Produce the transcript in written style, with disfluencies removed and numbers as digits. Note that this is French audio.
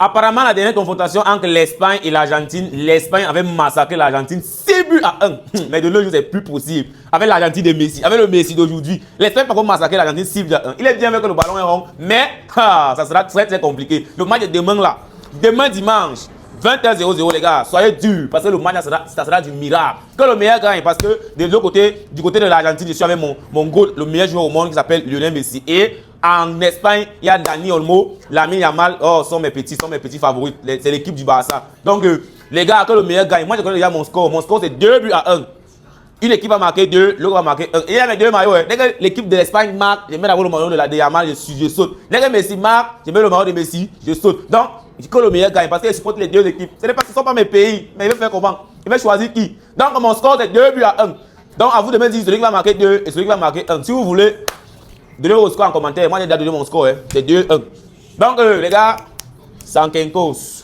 Apparemment, la dernière confrontation entre l'Espagne et l'Argentine, l'Espagne avait massacré l'Argentine 6 buts à 1. Mais de nos jours, c'est plus possible. Avec l'Argentine de Messi, avec le Messi d'aujourd'hui, l'Espagne par contre massacré l'Argentine 6 buts à 1. Il est bien avec que le ballon est rond, mais ça sera très très compliqué. Le match est demain là. Demain dimanche, 20h00 les gars, soyez durs parce que le match ça sera du miracle. Que le meilleur gagne parce que de l'autre côté, du côté de l'Argentine, je suis avec mon goal, le meilleur joueur au monde qui s'appelle Lionel Messi. Et en Espagne, il y a Dani Olmo, Lamine Yamal, sont mes petits favoris. C'est l'équipe du Barça. Donc les gars, que le meilleur gagne. Moi je connais déjà mon score. Mon score c'est 2 buts à 1. Une équipe va marquer 2, l'autre va marquer 1. Et il y a mes 2 maillots. Dès que l'équipe de l'Espagne marque, je mets d'abord le maillot de Yamal, je saute. Dès que Messi marque, je mets le maillot de Messi, je saute. Donc, que le meilleur gagne parce qu'il supporte les deux équipes. Ce ne sont pas mes pays, mais il veut faire comment? Il veut choisir qui? Donc, mon score c'est 2 buts à 1. Donc, à vous de me dire celui qui va marquer 2 et celui qui va marquer 1. Si vous voulez, donnez vos scores en commentaire. Moi, j'ai déjà donné mon score. C'est 2-1. Donc, les gars, Sankenkos.